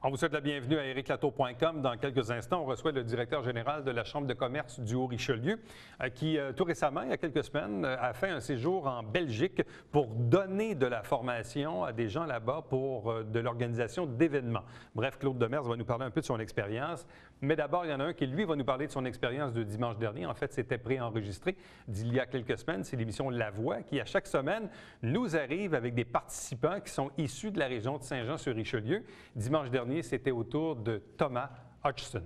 On vous souhaite la bienvenue à ericlatour.com. Dans quelques instants, on reçoit le directeur général de la Chambre de commerce du Haut-Richelieu qui, tout récemment, il y a quelques semaines, a fait un séjour en Belgique pour donner de la formation à des gens là-bas pour de l'organisation d'événements. Bref, Claude Demers va nous parler un peu de son expérience. Mais d'abord, il y en a un qui, lui, va nous parler de son expérience de dimanche dernier. En fait, c'était préenregistré d'il y a quelques semaines. C'est l'émission La Voix qui, à chaque semaine, nous arrive avec des participants qui sont issus de la région de Saint-Jean-sur-Richelieu. Dimanche dernier, c'était au tour de Thomas Hodgson.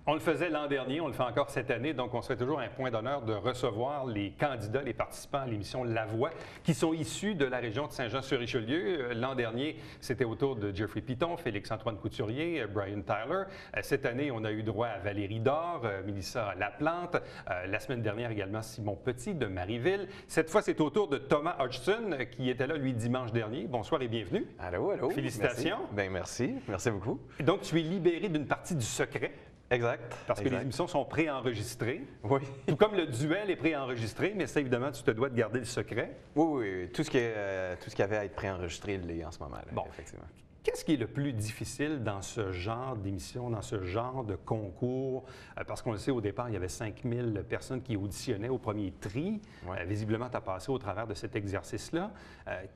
On le faisait l'an dernier, on le fait encore cette année, donc on serait toujours un point d'honneur de recevoir les candidats, les participants à l'émission La Voix, qui sont issus de la région de Saint-Jean-sur-Richelieu. L'an dernier, c'était au tour de Jeffrey Piton, Félix-Antoine Couturier, Brian Tyler. Cette année, on a eu droit à Valérie Dore, Mélissa Laplante. La semaine dernière également, Simon Petit de Marieville. Cette fois, c'est au tour de Thomas Hodgson, qui était là, lui, dimanche dernier. Bonsoir et bienvenue. Allô, allô. Félicitations. Merci. Bien, merci. Merci beaucoup. Et donc, tu es libéré d'une partie du secret. Exact. Parce que les émissions sont préenregistrées. Oui. Tout comme le duel est préenregistré, mais ça, évidemment, tu te dois de garder le secret. Oui. Tout ce qui avait à être préenregistré, il l'est en ce moment. Là, bon, effectivement. Qu'est-ce qui est le plus difficile dans ce genre d'émission, dans ce genre de concours? Parce qu'on le sait, au départ, il y avait 5000 personnes qui auditionnaient au premier tri. Ouais. Visiblement, tu as passé au travers de cet exercice-là.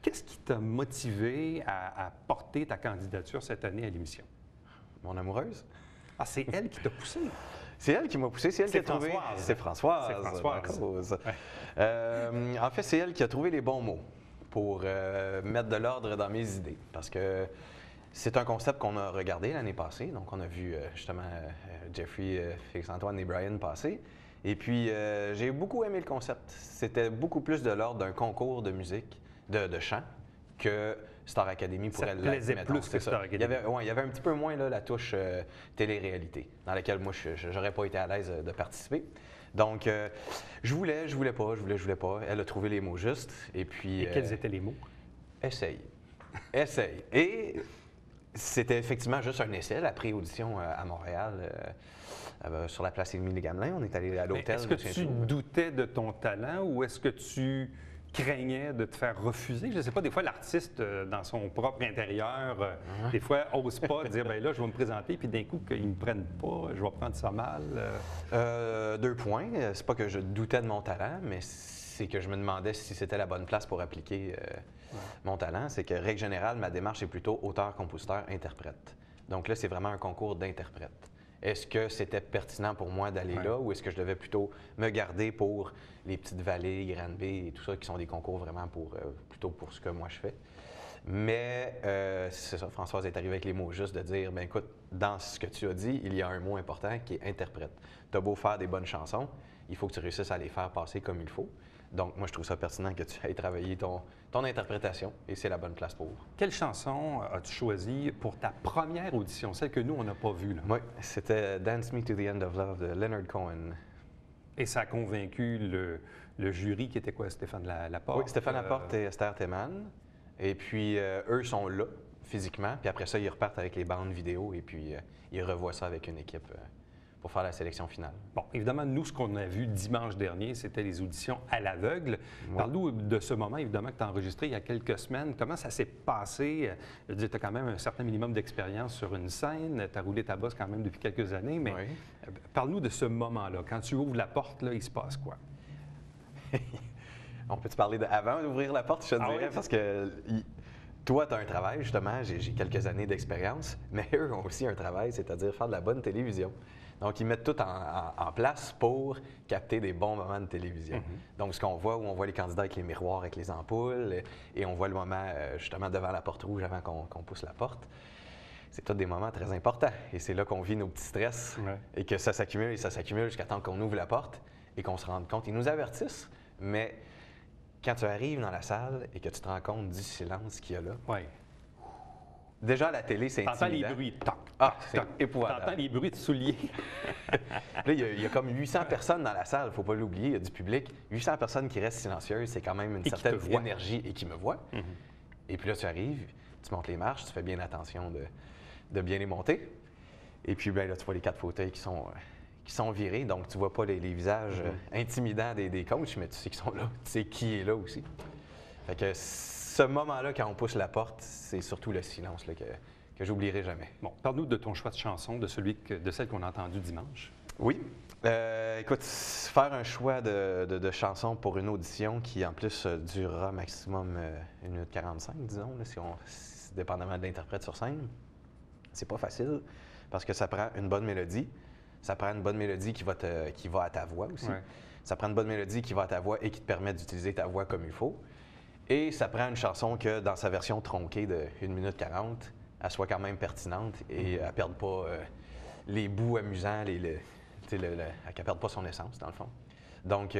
Qu'est-ce qui t'a motivé à porter ta candidature cette année à l'émission? Mon amoureuse. Ah, c'est elle qui t'a poussé? C'est elle qui m'a poussé, c'est elle qui a trouvé... C'est Françoise. C'est Françoise. Ouais. En fait, c'est elle qui a trouvé les bons mots pour mettre de l'ordre dans mes idées. Parce que c'est un concept qu'on a regardé l'année passée. Donc, on a vu justement Jeffrey, Félix-Antoine et Brian passer. Et puis, j'ai beaucoup aimé le concept. C'était beaucoup plus de l'ordre d'un concours de musique, de chant, que Star Academy pourrait l'être. Ça plaisait plus que Star Academy. Il y avait un petit peu moins là, la touche télé-réalité, dans laquelle moi, je n'aurais pas été à l'aise de participer. Donc, je voulais pas. Elle a trouvé les mots justes. Et puis... Et quels étaient les mots? Essaye. Et c'était effectivement juste un essai, la pré-audition à Montréal, sur la place Émile-Gamelin. On est allé à l'hôtel. Est-ce que tu doutais de ton talent ou est-ce que tu craignais de te faire refuser? Je ne sais pas, des fois, l'artiste, dans son propre intérieur, des fois, n'ose pas dire, bien là, je vais me présenter, puis d'un coup, qu'ils ne me prennent pas, je vais prendre ça mal. 2 points. C'est pas que je doutais de mon talent, mais c'est que je me demandais si c'était la bonne place pour appliquer mon talent. C'est que, règle générale, ma démarche est plutôt auteur, compositeur, interprète. Donc là, c'est vraiment un concours d'interprète. Est-ce que c'était pertinent pour moi d'aller là ou est-ce que je devais plutôt me garder pour les Petites Vallées, Granby et tout ça, qui sont des concours vraiment plutôt pour ce que moi je fais? Mais c'est ça, Françoise est arrivée avec les mots justes de dire, bien écoute, dans ce que tu as dit, il y a un mot important qui est interprète. Tu as beau faire des bonnes chansons, il faut que tu réussisses à les faire passer comme il faut. Donc, moi, je trouve ça pertinent que tu ailles travailler ton interprétation et c'est la bonne place pour. Quelle chanson as-tu choisi pour ta première audition, celle que nous, on n'a pas vue? Là? Oui, c'était Dance Me to the End of Love de Leonard Cohen. Et ça a convaincu le jury qui était quoi, Stéphane Laporte? Oui, Stéphane Laporte et Esther Théman. Et puis, eux sont là, physiquement. Puis après ça, ils repartent avec les bandes vidéo et puis ils revoient ça avec une équipe pour faire la sélection finale. Bon, évidemment, nous, ce qu'on a vu dimanche dernier, c'était les auditions à l'aveugle. Ouais. Parle-nous de ce moment, évidemment, que tu as enregistré il y a quelques semaines. Comment ça s'est passé? Je veux dire, tu as quand même un certain minimum d'expérience sur une scène. Tu as roulé ta bosse quand même depuis quelques années. Mais parle-nous de ce moment-là. Quand tu ouvres la porte, là, il se passe quoi? On peut-tu parler avant d'ouvrir la porte, je te dirais, parce que toi, tu as un travail, justement, j'ai quelques années d'expérience, mais eux ont aussi un travail, c'est-à-dire faire de la bonne télévision. Donc, ils mettent tout en place pour capter des bons moments de télévision. Donc, ce qu'on voit, où on voit les candidats avec les miroirs, avec les ampoules, et on voit le moment, justement, devant la porte rouge avant qu'on pousse la porte. C'est tous des moments très importants. Et c'est là qu'on vit nos petits stress et que ça s'accumule et ça s'accumule jusqu'à temps qu'on ouvre la porte et qu'on se rende compte. Ils nous avertissent, mais quand tu arrives dans la salle et que tu te rends compte du silence qu'il y a là, déjà à la télé, c'est intimidant. T'entends les bruits, toc, c'est épouvantable. T'entends les bruits de souliers. Là, il y a comme 800 personnes dans la salle, il ne faut pas l'oublier, il y a du public. 800 personnes qui restent silencieuses, c'est quand même une certaine énergie et qui me voient. Et puis là, tu arrives, tu montes les marches, tu fais bien attention de bien les monter. Et puis là, tu vois les 4 fauteuils qui qui sont virés, donc tu vois pas les visages intimidants des coachs, mais tu sais qu'ils sont là, tu sais qui est là aussi. Fait que ce moment-là, quand on pousse la porte, c'est surtout le silence là, que j'oublierai jamais. Bon, parle-nous de ton choix de chanson, de celle qu'on a entendue dimanche. Oui. Écoute, faire un choix de chanson pour une audition qui, en plus, durera maximum 1 minute 45, disons, là, dépendamment de l'interprète sur scène, c'est pas facile parce que ça prend une bonne mélodie. Ça prend une bonne mélodie qui va à ta voix aussi. Ouais. Ça prend une bonne mélodie qui va à ta voix et qui te permet d'utiliser ta voix comme il faut. Et ça prend une chanson que, dans sa version tronquée de 1 minute 40, elle soit quand même pertinente et elle ne perde pas les bouts amusants, elle ne perde pas son essence, dans le fond. Donc,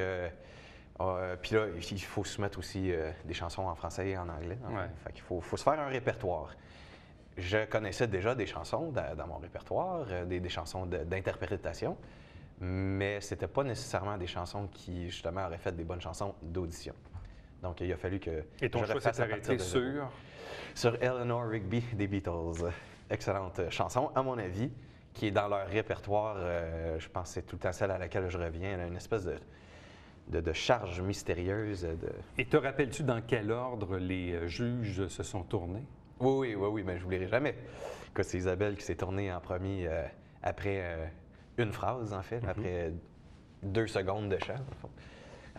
puis là, il faut soumettre aussi des chansons en français et en anglais. Ouais. Fait qu'il faut se faire un répertoire. Je connaissais déjà des chansons dans mon répertoire, des chansons d'interprétation, mais c'était pas nécessairement des chansons qui, justement, auraient fait des bonnes chansons d'audition. Donc, il a fallu que Et ton choix s'est arrêté sur Eleanor Rigby des Beatles. Excellente chanson, à mon avis, qui est dans leur répertoire. Je pense que c'est tout le temps celle à laquelle je reviens. Elle a une espèce de charge mystérieuse. Et te rappelles-tu dans quel ordre les juges se sont tournés? Oui, mais je n'oublierai jamais. Écoute, c'est Isabelle qui s'est tournée en premier après une phrase, en fait, après 2 secondes de chant.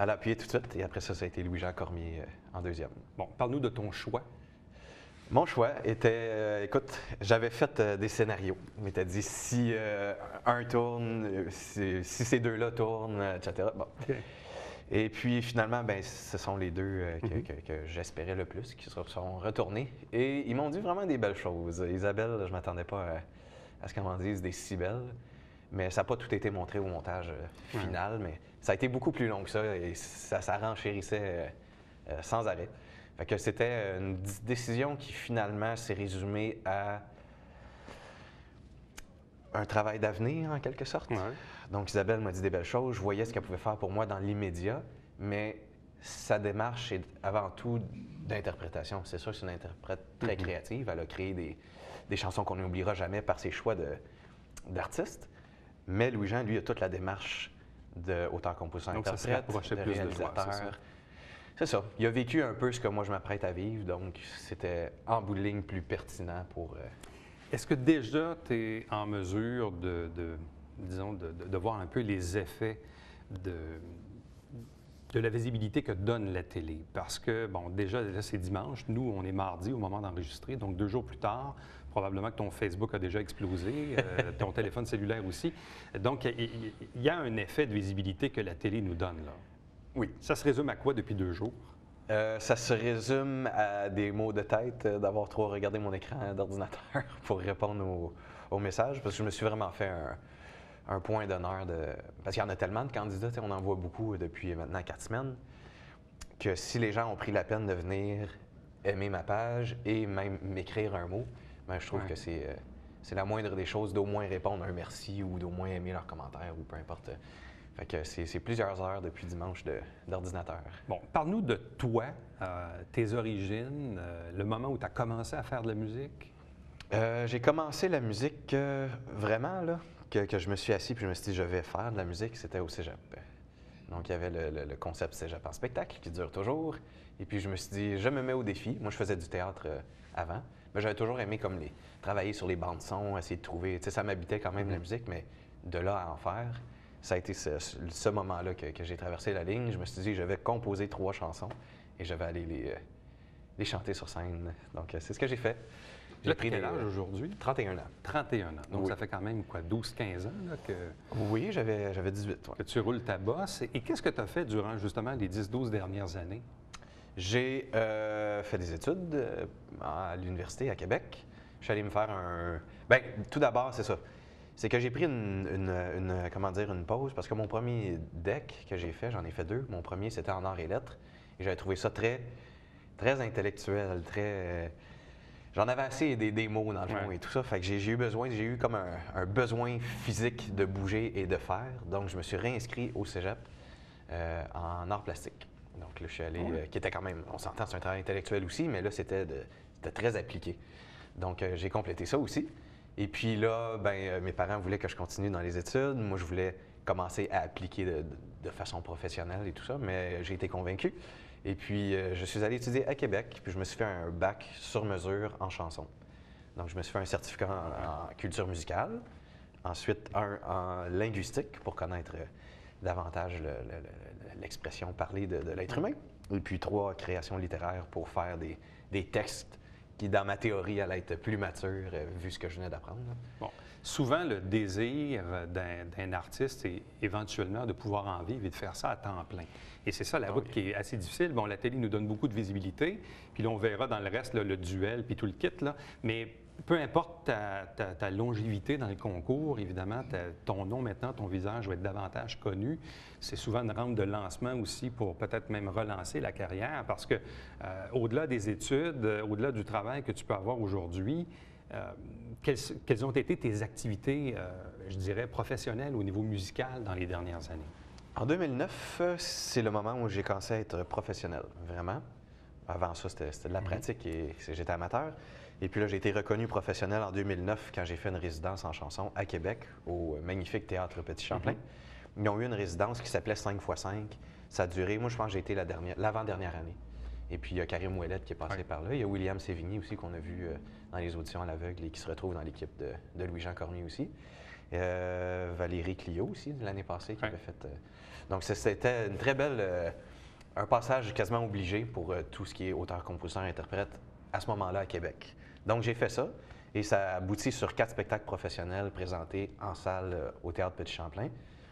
Elle a appuyé tout de suite et après ça, ça a été Louis-Jean Cormier en deuxième. Bon, parle-nous de ton choix. Mon choix était, écoute, j'avais fait des scénarios. Je m'étais dit, si un tourne, si ces deux-là tournent, etc. Bon. Okay. Et puis finalement, ben, ce sont les deux que j'espérais le plus qui se sont retournés. Et ils m'ont dit vraiment des belles choses. Isabelle, je ne m'attendais pas à ce qu'elle m'en dise des si belles. Mais ça n'a pas tout été montré au montage final, mais ça a été beaucoup plus long que ça et ça renchérissait sans arrêt. Fait que c'était une décision qui finalement s'est résumée à un travail d'avenir en quelque sorte. Ouais. Donc Isabelle m'a dit des belles choses, je voyais ce qu'elle pouvait faire pour moi dans l'immédiat, mais sa démarche est avant tout d'interprétation. C'est sûr que c'est une interprète très créative, elle a créé des chansons qu'on n'oubliera jamais par ses choix d'artistes. Mais Louis-Jean, lui, a toute la démarche d'auteur-compositeur-interprète, de réalisateur. C'est ça. Il a vécu un peu ce que moi je m'apprête à vivre, donc c'était en bout de ligne plus pertinent pour... Est-ce que déjà tu es en mesure de voir un peu les effets de la visibilité que donne la télé? Parce que, bon, déjà, là, c'est dimanche. Nous, on est mardi au moment d'enregistrer. Donc, 2 jours plus tard, probablement que ton Facebook a déjà explosé, ton téléphone cellulaire aussi. Donc, il y a un effet de visibilité que la télé nous donne, là. Oui. Ça se résume à quoi depuis 2 jours? Ça se résume à des mots de tête, d'avoir trop regardé mon écran d'ordinateur pour répondre aux messages, parce que je me suis vraiment fait un point d'honneur parce qu'il y en a tellement de candidats, on en voit beaucoup depuis maintenant 4 semaines, que si les gens ont pris la peine de venir aimer ma page et même m'écrire un mot, ben, je trouve que c'est la moindre des choses d'au moins répondre un merci ou d'au moins aimer leurs commentaires ou peu importe. Fait que c'est plusieurs heures depuis dimanche d'ordinateur. Bon, parle-nous de toi, tes origines, le moment où tu as commencé à faire de la musique. J'ai commencé la musique vraiment, là, que je me suis assis puis je me suis dit je vais faire de la musique, c'était au cégep. Donc il y avait le concept cégep en spectacle qui dure toujours. Et puis je me suis dit je me mets au défi. Moi je faisais du théâtre avant, mais j'avais toujours aimé comme travailler sur les bandes son, essayer de trouver, tu sais, ça m'habitait quand même la musique, mais de là à en faire. Ça a été ce moment-là que j'ai traversé la ligne. Je me suis dit, je vais composer 3 chansons et je vais aller les chanter sur scène. Donc, c'est ce que j'ai fait. J'ai pris quel âge aujourd'hui? 31 ans. 31 ans. Donc, oui. Ça fait quand même, quoi, 12-15 ans là, que... Oui, j'avais 18. Ouais. Que tu roules ta bosse. Et qu'est-ce que tu as fait durant, justement, les 10-12 dernières années? J'ai fait des études à l'université à Québec. Je suis allé me faire Bien, tout d'abord, c'est ça. C'est que j'ai pris une pause parce que mon premier deck que j'ai fait, j'en ai fait 2. Mon premier, c'était en arts et lettres. Et j'avais trouvé ça très, très intellectuel, très... J'en avais assez des mots dans le fond et tout ça. Fait que j'ai eu comme un besoin physique de bouger et de faire. Donc, je me suis réinscrit au cégep en arts plastiques. Donc là, je suis allé, qui était quand même, on s'entend, c'est un travail intellectuel aussi, mais là, c'était très appliqué. Donc, j'ai complété ça aussi. Et puis là, mes parents voulaient que je continue dans les études. Moi, je voulais commencer à appliquer de façon professionnelle et tout ça, mais j'ai été convaincu. Et puis, je suis allé étudier à Québec, puis je me suis fait un bac sur mesure en chanson. Donc, je me suis fait un certificat en culture musicale, ensuite un en linguistique pour connaître davantage l'expression parlée de l'être humain, et puis 3 créations littéraires pour faire des textes qui, dans ma théorie, allaient être plus matures vu ce que je venais d'apprendre. Bon. Souvent, le désir d'un artiste est éventuellement de pouvoir en vivre et de faire ça à temps plein. Et c'est ça la route qui est assez difficile. Bon, la télé nous donne beaucoup de visibilité, puis là, on verra dans le reste là, le duel, puis tout le kit, là. Mais peu importe ta longévité dans le concours, évidemment, ton nom maintenant, ton visage va être davantage connu. C'est souvent une rampe de lancement aussi pour peut-être même relancer la carrière parce que au-delà des études, au-delà du travail que tu peux avoir aujourd'hui, quelles ont été tes activités, je dirais, professionnelles au niveau musical dans les dernières années? En 2009, c'est le moment où j'ai commencé à être professionnel, vraiment. Avant ça, c'était de la pratique et j'étais amateur. Et puis là, j'ai été reconnu professionnel en 2009 quand j'ai fait une résidence en chanson à Québec, au magnifique Théâtre Petit Champlain. Ils ont eu une résidence qui s'appelait 5x5. Ça a duré, moi je pense que j'ai été l'avant-dernière année. Et puis il y a Karim Ouellet qui est passé par là. Il y a William Sévigny aussi qu'on a vu dans les auditions à l'aveugle et qui se retrouve dans l'équipe de Louis-Jean Cormier aussi. Valérie Clio aussi, l'année passée, qui avait fait... Donc c'était une très belle... un passage quasiment obligé pour tout ce qui est auteur, compositeur, interprète à ce moment-là à Québec. Donc j'ai fait ça et ça aboutit sur 4 spectacles professionnels présentés en salle au Théâtre Petit Champlain.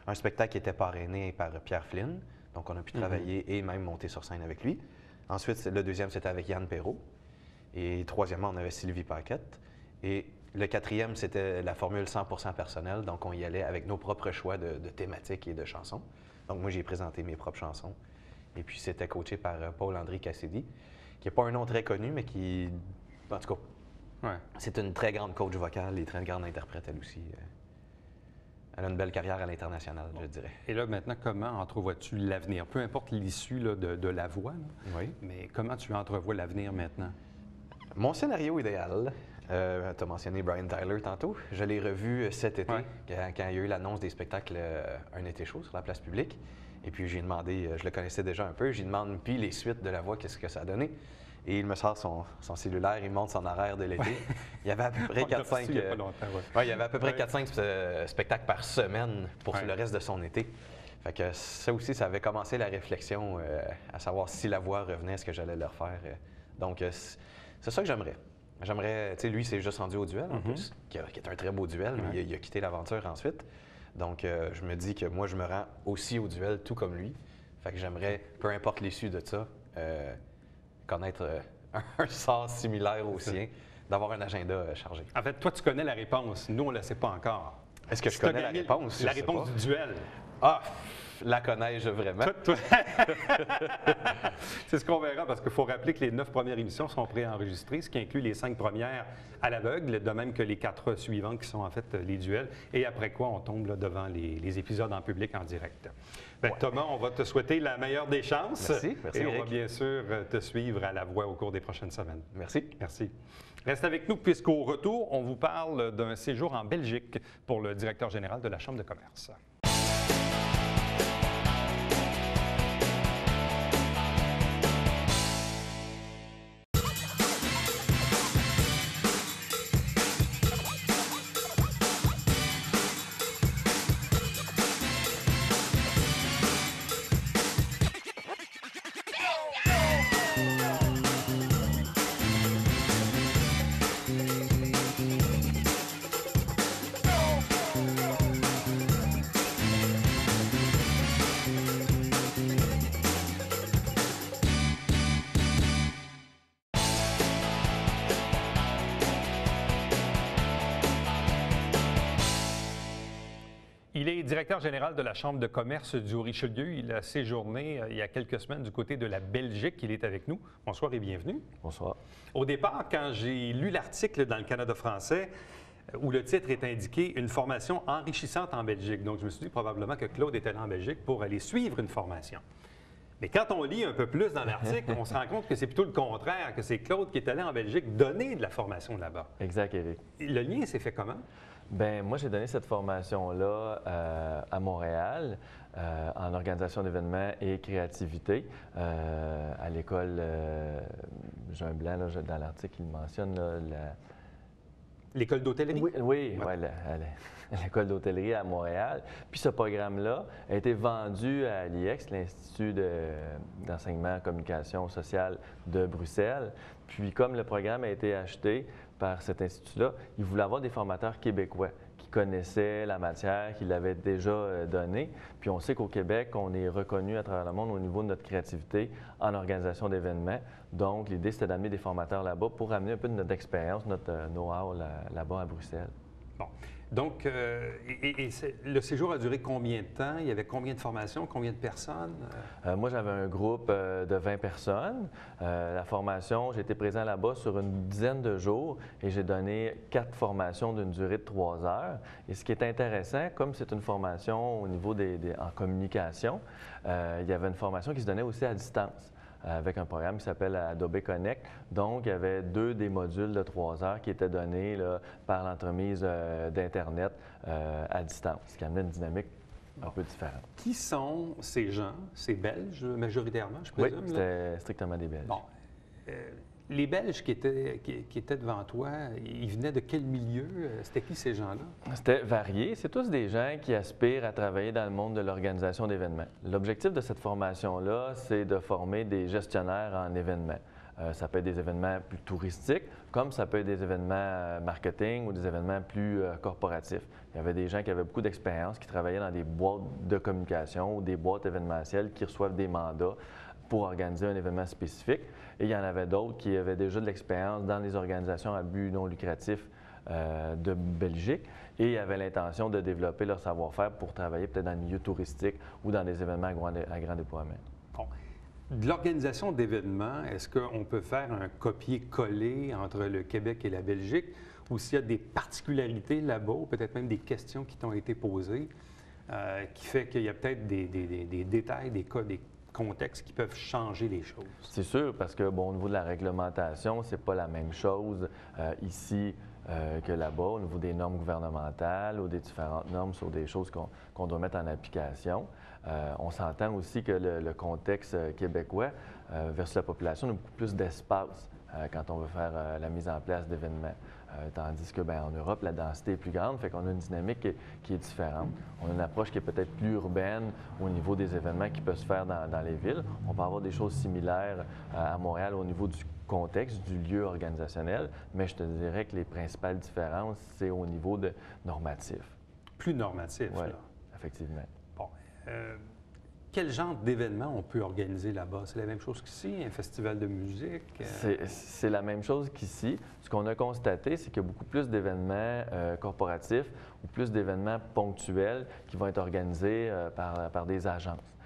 Un spectacle qui était parrainé par Pierre Flynn, donc on a pu travailler et même monter sur scène avec lui. Ensuite, le deuxième, c'était avec Yann Perrault. Et troisièmement, on avait Sylvie Paquette. Et le quatrième, c'était la formule 100% personnelle, donc on y allait avec nos propres choix de thématiques et de chansons. Donc moi, j'ai présenté mes propres chansons. Et puis c'était coaché par Paul-André Cassidy, qui n'est pas un nom très connu, mais qui, en tout cas, c'est une très grande coach vocale et très grande interprète, elle aussi. Elle a une belle carrière à l'international, je dirais. Et là, maintenant, comment entrevois-tu l'avenir? Peu importe l'issue de la voix, là, mais comment tu entrevois l'avenir maintenant? Mon scénario idéal, tu as mentionné Brian Tyler tantôt, je l'ai revu cet été, quand il y a eu l'annonce des spectacles Un été chaud sur la place publique. Et puis j'ai demandé, je le connaissais déjà un peu, j'ai demandé puis les suites de la voix, qu'est-ce que ça a donné. Et il me sort son cellulaire, il monte son horaire de l'été. Il y avait à peu près 4-5 spectacles par semaine pour le reste de son été. Fait que ça aussi, ça avait commencé la réflexion à savoir si la voix revenait, est-ce que j'allais le refaire. Donc c'est ça que j'aimerais. J'aimerais, tu sais, lui, c'est juste rendu au duel en plus, qui est un très beau duel, mais il a quitté l'aventure ensuite. Donc je me dis que moi, je me rends aussi au duel, tout comme lui. Fait que j'aimerais, peu importe l'issue de ça, connaître un sort similaire au sien, d'avoir un agenda chargé. En fait, toi, tu connais la réponse. Nous, on ne la sait pas encore. Est-ce que je connais la réponse? La réponse du duel. Ah, la connais-je vraiment? C'est ce qu'on verra, parce qu'il faut rappeler que les 9 premières émissions sont préenregistrées, ce qui inclut les 5 premières à l'aveugle, de même que les 4 suivantes qui sont en fait les duels, et après quoi on tombe là, devant les épisodes en public en direct. Thomas, on va te souhaiter la meilleure des chances. Merci, et Eric. on va bien sûr te suivre à la voix au cours des prochaines semaines. Merci. Merci. Reste avec nous, puisqu'au retour, on vous parle d'un séjour en Belgique pour le directeur général de la Chambre de commerce. Il est directeur général de la Chambre de commerce du Haut-Richelieu. Il a séjourné il y a quelques semaines du côté de la Belgique. Il est avec nous. Bonsoir et bienvenue. Bonsoir. Au départ, quand j'ai lu l'article dans le Canada français, où le titre est indiqué « Une formation enrichissante en Belgique », donc je me suis dit probablement que Claude était là en Belgique pour aller suivre une formation. Mais quand on lit un peu plus dans l'article, on se rend compte que c'est plutôt le contraire, que c'est Claude qui est allé en Belgique donner de la formation là-bas. Exact, Éric. Le lien s'est fait comment? Bien, moi, j'ai donné cette formation-là à Montréal en organisation d'événements et créativité à l'école, j'ai un blanc là, dans l'article, il mentionne là, L'école d'hôtellerie? Oui, ouais, l'école d'hôtellerie à Montréal. Puis ce programme-là a été vendu à l'IEX, l'Institut d'enseignement en communication sociale de Bruxelles. Puis comme le programme a été acheté par cet institut-là, ils voulaient avoir des formateurs québécois qui connaissaient la matière, qui l'avaient déjà donnée. Puis on sait qu'au Québec, on est reconnu à travers le monde au niveau de notre créativité en organisation d'événements. Donc, l'idée, c'était d'amener des formateurs là-bas pour amener un peu de notre expérience, notre know-how là-bas à Bruxelles. Bon. Donc, le séjour a duré combien de temps? Il y avait combien de formations? Combien de personnes? Moi, j'avais un groupe de 20 personnes. La formation, j'ai été présent là-bas sur une dizaine de jours et j'ai donné 4 formations d'une durée de 3 heures. Et ce qui est intéressant, comme c'est une formation au niveau en communication, il y avait une formation qui se donnait aussi à distance, avec un programme qui s'appelle Adobe Connect. Donc, il y avait 2 des modules de 3 heures qui étaient donnés là, par l'entremise d'Internet à distance, ce qui amenait une dynamique un peu différente. Qui sont ces gens? C'est Belges, majoritairement, je présume? Oui, c'était strictement des Belges. Bon. Les Belges qui étaient devant toi, ils venaient de quel milieu? C'était qui ces gens-là? C'était varié. C'est tous des gens qui aspirent à travailler dans le monde de l'organisation d'événements. L'objectif de cette formation-là, c'est de former des gestionnaires en événements. Ça peut être des événements plus touristiques, comme ça peut être des événements marketing ou des événements plus corporatifs. Il y avait des gens qui avaient beaucoup d'expérience, qui travaillaient dans des boîtes de communication ou des boîtes événementielles qui reçoivent des mandats pour organiser un événement spécifique. Et il y en avait d'autres qui avaient déjà de l'expérience dans les organisations à but non lucratif de Belgique et avaient l'intention de développer leur savoir-faire pour travailler peut-être dans le milieu touristique ou dans des événements à grand déploiement. Bon. De l'organisation d'événements, est-ce qu'on peut faire un copier-coller entre le Québec et la Belgique ou s'il y a des particularités là-bas ou peut-être même des questions qui t'ont été posées qui fait qu'il y a peut-être des détails, des cas, des contextes qui peuvent changer les choses? C'est sûr, parce que bon, au niveau de la réglementation, c'est pas la même chose ici que là-bas, au niveau des normes gouvernementales ou des différentes normes sur des choses qu'on doit mettre en application. On s'entend aussi que le contexte québécois versus la population a beaucoup plus d'espace quand on veut faire la mise en place d'événements. Tandis que en Europe, la densité est plus grande, fait qu'on a une dynamique qui est différente. On a une approche qui est peut-être plus urbaine au niveau des événements qui peuvent se faire dans les villes. On peut avoir des choses similaires à Montréal au niveau du contexte, du lieu organisationnel, mais je te dirais que les principales différences, c'est au niveau normatif. Plus normatif, oui, là. Effectivement. Bon. Quel genre d'événement on peut organiser là-bas? C'est la même chose qu'ici, un festival de musique? C'est la même chose qu'ici. Ce qu'on a constaté, c'est qu'il y a beaucoup plus d'événements corporatifs ou plus d'événements ponctuels qui vont être organisés par des agences.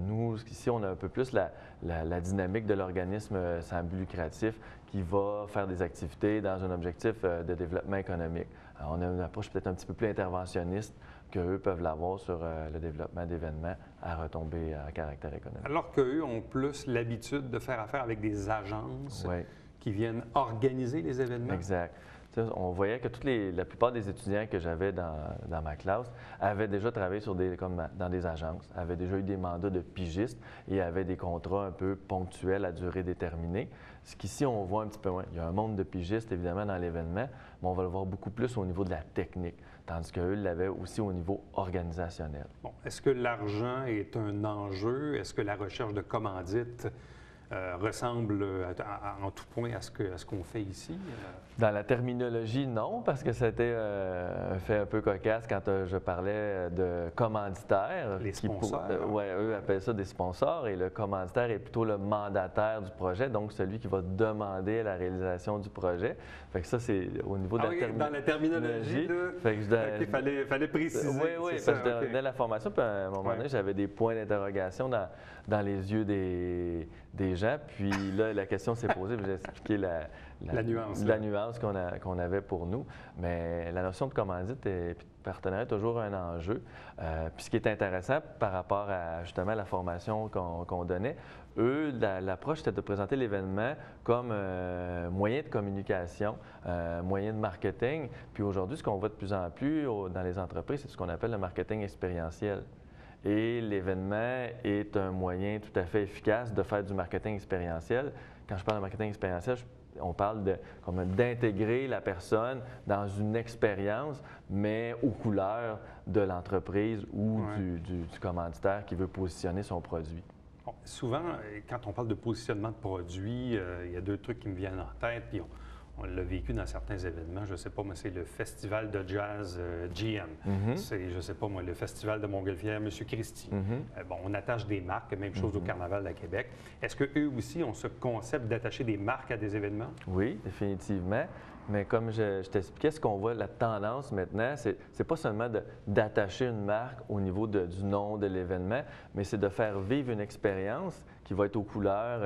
Nous, ici, on a un peu plus la dynamique de l'organisme sans but lucratif qui va faire des activités dans un objectif de développement économique. Alors, on a une approche peut-être un petit peu plus interventionniste qu'eux peuvent l'avoir sur le développement d'événements à retombées à caractère économique. Alors qu'eux ont plus l'habitude de faire affaire avec des agences qui viennent organiser les événements? Exact. On voyait que la plupart des étudiants que j'avais dans ma classe avaient déjà travaillé dans des agences, avaient déjà eu des mandats de pigistes et avaient des contrats un peu ponctuels à durée déterminée. Ce qu'ici, on voit un petit peu moins. Il y a un monde de pigistes, évidemment, dans l'événement, mais on va le voir beaucoup plus au niveau de la technique, tandis qu'eux l'avaient aussi au niveau organisationnel. Bon. Est-ce que l'argent est un enjeu? Est-ce que la recherche de commandites ressemble en tout point à ce qu'on fait ici? Dans la terminologie, non, parce que c'était un fait un peu cocasse quand je parlais de commanditaires. Les sponsors. Oui, eux appellent ça des sponsors et le commanditaire est plutôt le mandataire du projet, donc celui qui va demander la réalisation du projet. Fait que ça, c'est au niveau de dans la terminologie, il fallait préciser. Oui, parce que je donnais la formation, puis à un moment donné, j'avais des points d'interrogation dans les yeux des gens. Puis là, la question s'est posée, puis j'ai expliqué la nuance qu'on avait pour nous. Mais la notion de commandite et de partenariat est toujours un enjeu. Puis ce qui est intéressant par rapport à justement la formation qu'on donnait, eux, l'approche était de présenter l'événement comme moyen de communication, moyen de marketing. Puis aujourd'hui, ce qu'on voit de plus en plus dans les entreprises, c'est ce qu'on appelle le marketing expérientiel. Et l'événement est un moyen tout à fait efficace de faire du marketing expérientiel. Quand je parle de marketing expérientiel, on parle d'intégrer la personne dans une expérience, mais aux couleurs de l'entreprise ou du commanditaire qui veut positionner son produit. Bon, souvent, quand on parle de positionnement de produit, il y a deux trucs qui me viennent en tête, puis on l'a vécu dans certains événements. Je ne sais pas, moi, c'est le festival de jazz GM. C'est, je ne sais pas, moi, le festival de Montgolfière, M. Christie. Bon, on attache des marques, même chose au Carnaval de Québec. Est-ce qu'eux aussi ont ce concept d'attacher des marques à des événements? Oui, définitivement. Mais comme je t'expliquais, ce qu'on voit, la tendance maintenant, c'est pas seulement d'attacher une marque au niveau du nom de l'événement, mais c'est de faire vivre une expérience qui va être aux couleurs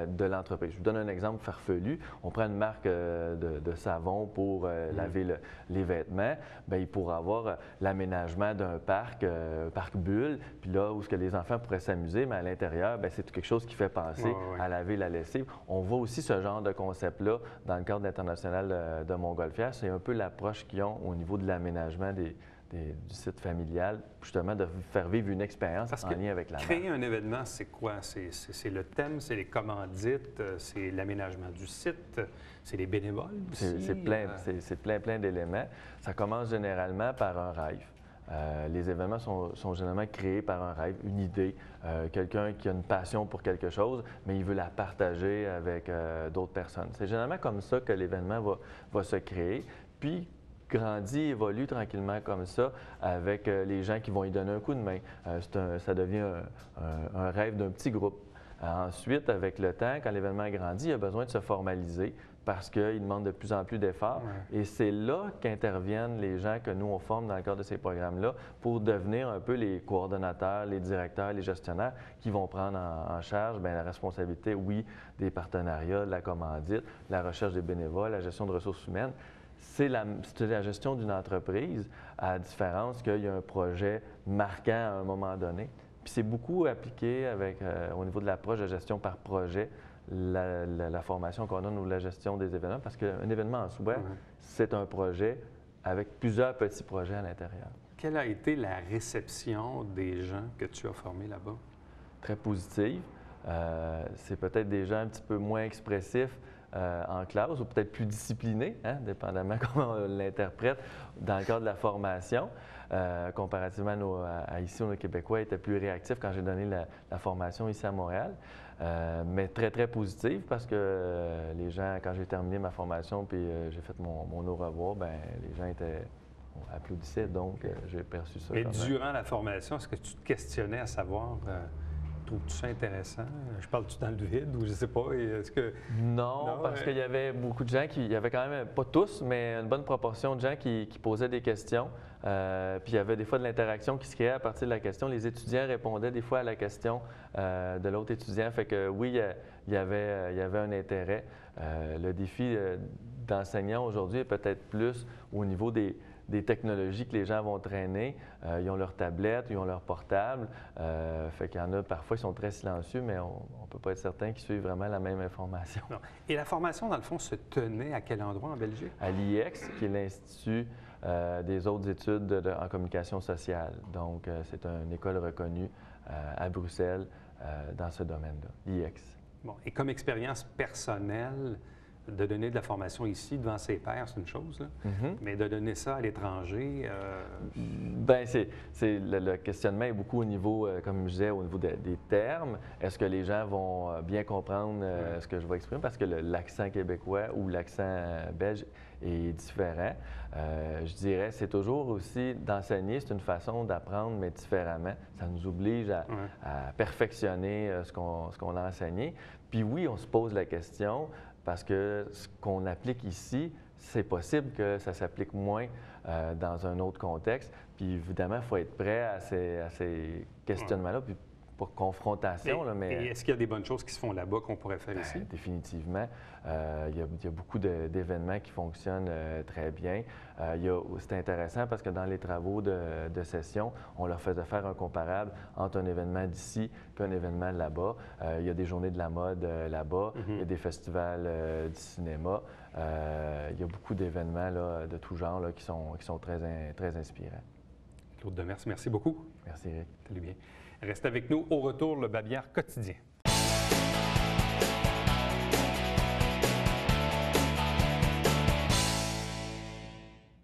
de l'entreprise. Je vous donne un exemple farfelu. On prend une marque de savon pour laver les vêtements. Bien, il pourra avoir l'aménagement d'un parc bulle, puis là où les enfants pourraient s'amuser, mais à l'intérieur, c'est quelque chose qui fait penser à laver la lessive. On voit aussi ce genre de concept-là dans le cadre international de Montgolfière. C'est un peu l'approche qu'ils ont au niveau de l'aménagement du site familial, justement de faire vivre une expérience en lien avec la marque. Créer un événement, c'est quoi? C'est le thème, c'est les commandites, c'est l'aménagement du site, c'est les bénévoles aussi? C'est plein d'éléments. Ça commence généralement par un rêve. Les événements sont généralement créés par un rêve, une idée, quelqu'un qui a une passion pour quelque chose, mais il veut la partager avec d'autres personnes. C'est généralement comme ça que l'événement va se créer. Puis, grandit, évolue tranquillement comme ça avec les gens qui vont y donner un coup de main. Ça devient un rêve d'un petit groupe. Ensuite, avec le temps, quand l'événement grandit, il a besoin de se formaliser parce qu'il demande de plus en plus d'efforts. Et c'est là qu'interviennent les gens que nous, on forme dans le cadre de ces programmes-là pour devenir un peu les coordonnateurs, les directeurs, les gestionnaires qui vont prendre en charge la responsabilité, oui, des partenariats, de la commandite, la recherche des bénévoles, la gestion de ressources humaines. C'est la gestion d'une entreprise, à la différence qu'il y a un projet marquant à un moment donné. Puis c'est beaucoup appliqué au niveau de l'approche de gestion par projet, la formation qu'on donne ou la gestion des événements, parce qu'un événement en soi, c'est un projet avec plusieurs petits projets à l'intérieur. Quelle a été la réception des gens que tu as formés là-bas? Très positive. C'est peut-être des gens un petit peu moins expressifs en classe ou peut-être plus disciplinés, dépendamment comment on l'interprète dans le cadre de la formation. Comparativement à ici, nos Québécois étaient plus réactifs quand j'ai donné la formation ici à Montréal. Mais très, très positive parce que les gens, quand j'ai terminé ma formation puis j'ai fait mon au revoir, les gens applaudissaient, donc j'ai perçu ça. Mais durant la formation, est-ce que tu te questionnais à savoir... Trouves-tu ça intéressant? Je parle-tu dans le vide ou je ne sais pas? Est-ce que... Non, parce qu'il y avait beaucoup de gens il y avait quand même, pas tous, mais une bonne proportion de gens qui posaient des questions. Puis il y avait des fois de l'interaction qui se créait à partir de la question. Les étudiants répondaient des fois à la question de l'autre étudiant. Fait que oui, il y avait un intérêt. Le défi d'enseignant aujourd'hui est peut-être plus au niveau des technologies que les gens vont traîner. Ils ont leur tablette, ils ont leur portable. Fait qu'il y en a parfois qui sont très silencieux, mais on ne peut pas être certain qu'ils suivent vraiment la même information. Non. Et la formation, dans le fond, se tenait à quel endroit en Belgique? À l'IEX, qui est l'Institut des autres études en communication sociale. Donc, c'est une école reconnue à Bruxelles dans ce domaine-là, l'IEX. Bon, et comme expérience personnelle, de donner de la formation ici devant ses pairs, c'est une chose, là. Mais de donner ça à l'étranger... le questionnement est beaucoup au niveau, comme je disais, au niveau des termes. Est-ce que les gens vont bien comprendre ce que je vais exprimer? Parce que l'accent québécois ou l'accent belge est différent. Je dirais, c'est toujours aussi d'enseigner, c'est une façon d'apprendre, mais différemment. Ça nous oblige à perfectionner ce qu'on a enseigné. Puis oui, on se pose la question... Parce que ce qu'on applique ici, c'est possible que ça s'applique moins dans un autre contexte. Puis évidemment, il faut être prêt à ces questionnements-là, puis confrontation. Là, mais et est-ce qu'il y a des bonnes choses qui se font là-bas qu'on pourrait faire ici? Définitivement. Il y a beaucoup d'événements qui fonctionnent très bien. C'est intéressant parce que dans les travaux de session, on leur faisait faire un comparable entre un événement d'ici et un événement là-bas. Il y a des journées de la mode là-bas, il y a des festivals du cinéma. Il y a beaucoup d'événements de tout genre là, qui sont très inspirants. Claude Demers, merci beaucoup. Merci, Éric. Salut bien. Reste avec nous. Au retour, le Babillard quotidien.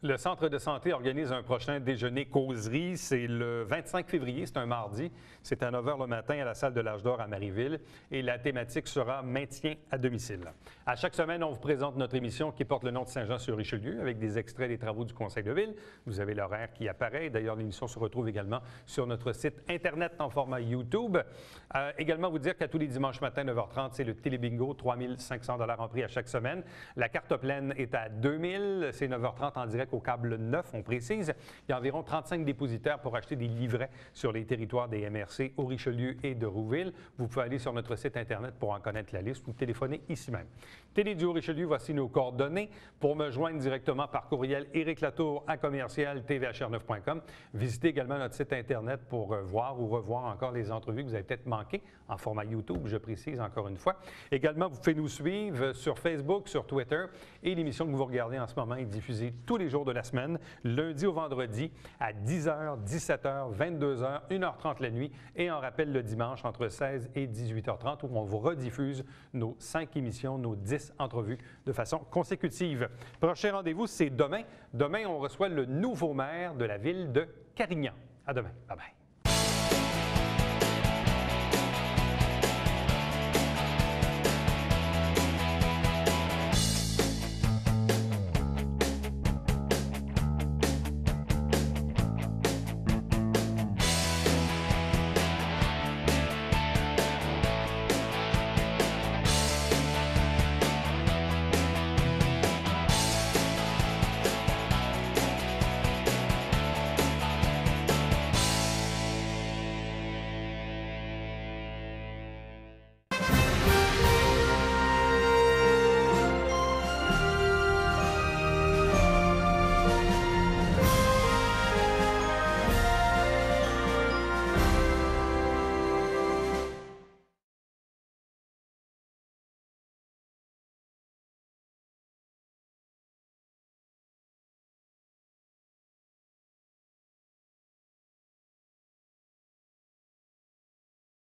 Le Centre de santé organise un prochain déjeuner causerie. C'est le 25 février, c'est un mardi. C'est à 9 h le matin à la salle de l'Âge d'Or à Marieville. Et la thématique sera maintien à domicile. À chaque semaine, on vous présente notre émission qui porte le nom de Saint-Jean-sur-Richelieu avec des extraits des travaux du Conseil de ville. Vous avez l'horaire qui apparaît. D'ailleurs, l'émission se retrouve également sur notre site Internet en format YouTube. Également, vous dire qu'à tous les dimanches matins, 9h30, c'est le Télébingo, 3 500 $ en prix à chaque semaine. La carte pleine est à 2 000. C'est 9h30 en direct au câble 9, on précise. Il y a environ 35 dépositaires pour acheter des livrets sur les territoires des MRC au Richelieu et de Rouville. Vous pouvez aller sur notre site Internet pour en connaître la liste ou téléphoner ici même. Télé du Haut-Richelieu, voici nos coordonnées. Pour me joindre directement par courriel, ericlatour@tvhr9.com. Visitez également notre site Internet pour voir ou revoir encore les entrevues que vous avez peut-être manquées en format YouTube, je précise encore une fois. Également, vous pouvez nous suivre sur Facebook, sur Twitter et l'émission que vous regardez en ce moment est diffusée tous les jours de la semaine, lundi au vendredi à 10h, 17h, 22h, 1h30 la nuit et en rappel le dimanche entre 16 et 18h30 où on vous rediffuse nos 5 émissions, nos 10 entrevues de façon consécutive. Prochain rendez-vous, c'est demain. Demain, on reçoit le nouveau maire de la ville de Carignan. À demain. Bye bye.